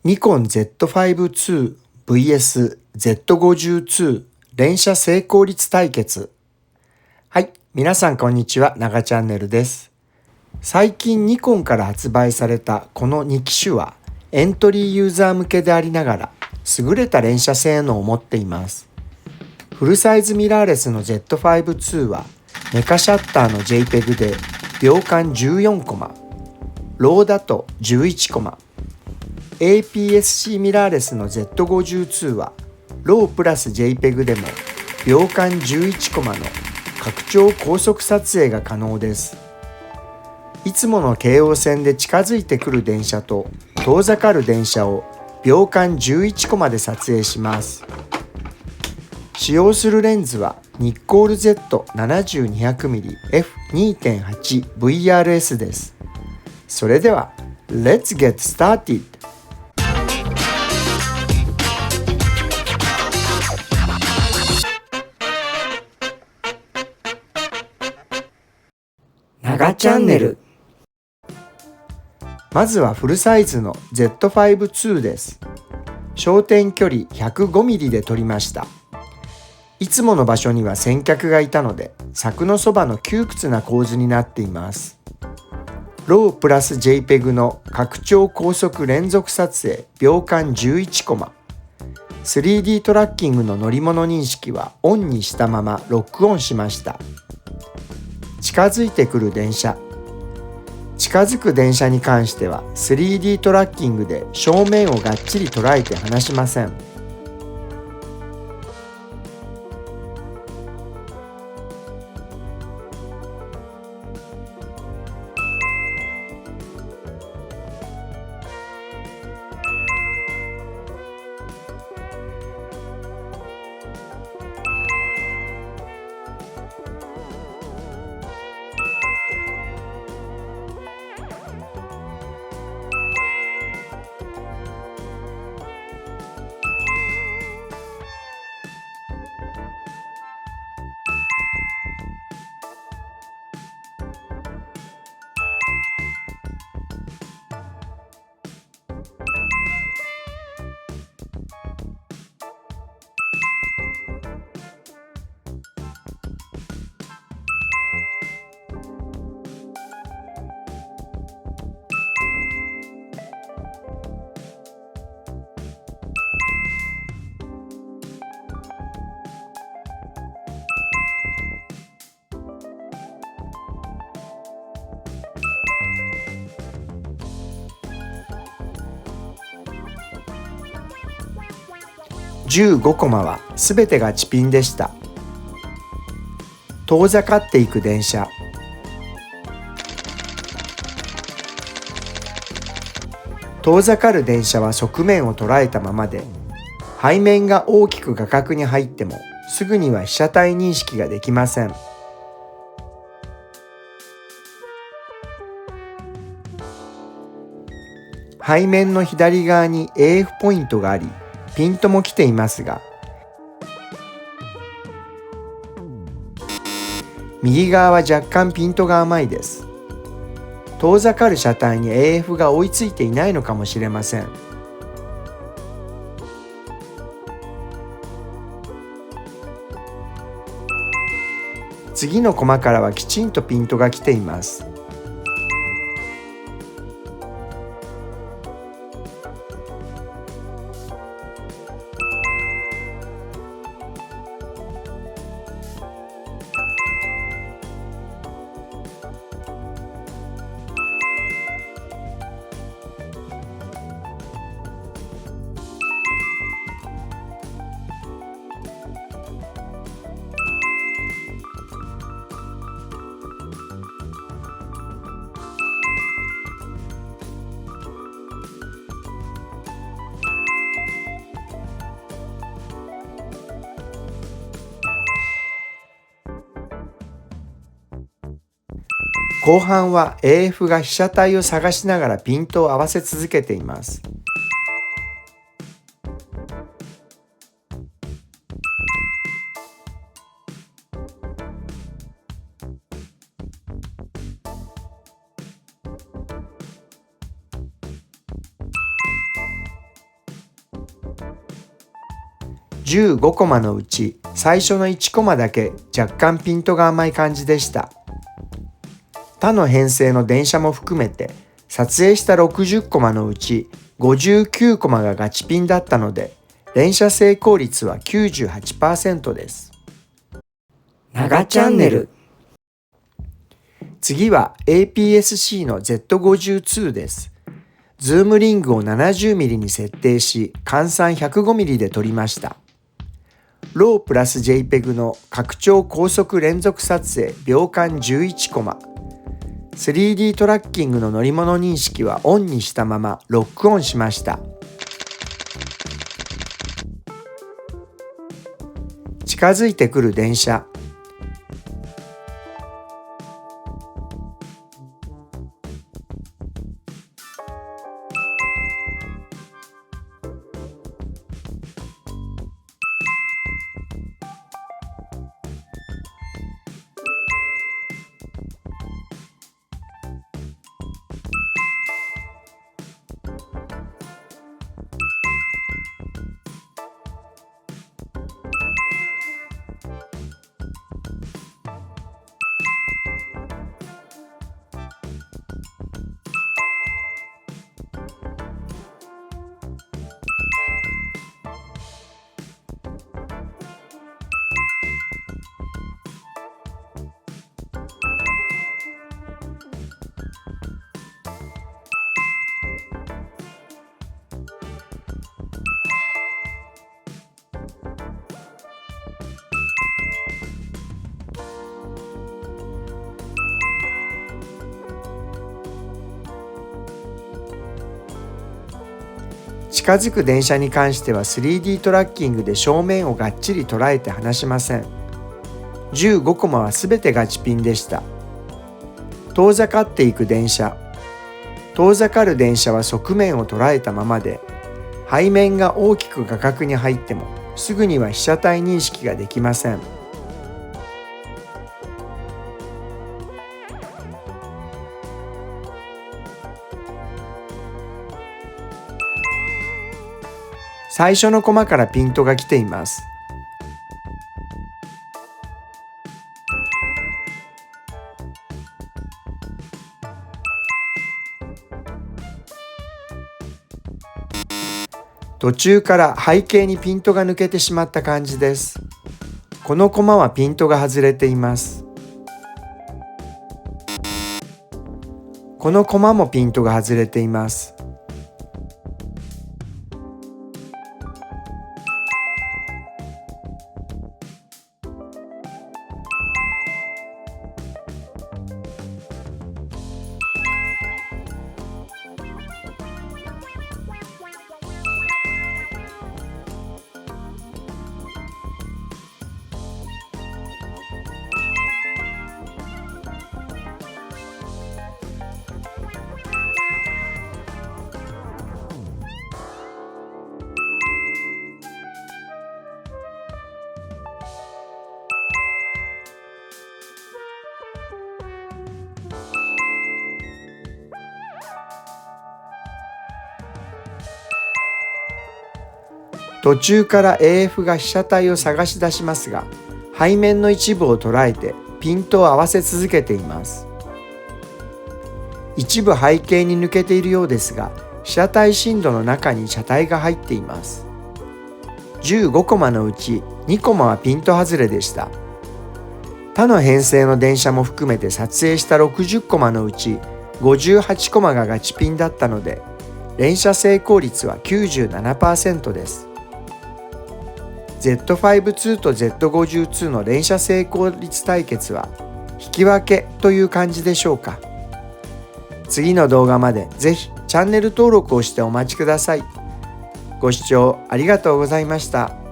ニコン Z5-2 vs Z52 連写成功率対決。はい、皆さんこんにちは、ながチャンネルです。最近ニコンから発売されたこの2機種はエントリーユーザー向けでありながら優れた連写性能を持っています。フルサイズミラーレスの Z5-2 はメカシャッターの JPEG で秒間14コマ、ローだと11コマ、APS-C ミラーレスの Z52 はロープラス JPEG でも秒間11コマの拡張高速撮影が可能です。いつもの京王線で近づいてくる電車と遠ざかる電車を秒間11コマで撮影します。使用するレンズはニッコール Z70mm f2.8VRS です。それでは Let's get started! ながチャンネル。まずはフルサイズの Z5-2 です。焦点距離 105mm で撮りました。いつもの場所には先客がいたので、柵のそばの窮屈な構図になっています。ロープラス JPEG の拡張高速連続撮影秒間11コマ。3D トラッキングの乗り物認識はオンにしたままロックオンしました。近づいてくる電車。近づく電車に関しては 3D トラッキングで正面をがっちり捉えて離しません。15コマはすべてがチピンでした。遠ざかっていく電車。遠ざかる電車は側面を捉えたままで、背面が大きく画角に入ってもすぐには被写体認識ができません。背面の左側に AF ポイントがあり、ピントも来ていますが、右側は若干ピントが甘いです。遠ざかる車体に AF が追いついていないのかもしれません。次のコマからはきちんとピントが来ています。後半は AF が被写体を探しながらピントを合わせ続けています。15コマのうち最初の1コマだけ若干ピントが甘い感じでした。他の編成の電車も含めて撮影した60コマのうち59コマがガチピンだったので、連写成功率は 98% です。長チャンネル。次は APS-C の Z52 です。ズームリングを 70mm に設定し、換算 105mm で撮りました。ロープラス JPEG の拡張高速連続撮影秒間11コマ。3D トラッキングの乗り物認識はオンにしたままロックオンしました。近づいてくる電車。近づく電車に関しては 3D トラッキングで正面をがっちり捉えて離しません。15コマはすべてガチピンでした。遠ざかっていく電車。遠ざかる電車は側面を捉えたままで、背面が大きく画角に入ってもすぐには被写体認識ができません。最初のコマからピントが来ています。途中から背景にピントが抜けてしまった感じです。このコマはピントが外れています。このコマもピントが外れています。途中から AF が被写体を探し出しますが、背面の一部を捉えてピントを合わせ続けています。一部背景に抜けているようですが、被写体深度の中に車体が入っています。15コマのうち2コマはピント外れでした。他の編成の電車も含めて撮影した60コマのうち58コマがガチピンだったので、連写成功率は 97% です。Z52 と Z52 の連写成功率対決は引き分けという感じでしょうか。次の動画までぜひチャンネル登録をしてお待ちください。ご視聴ありがとうございました。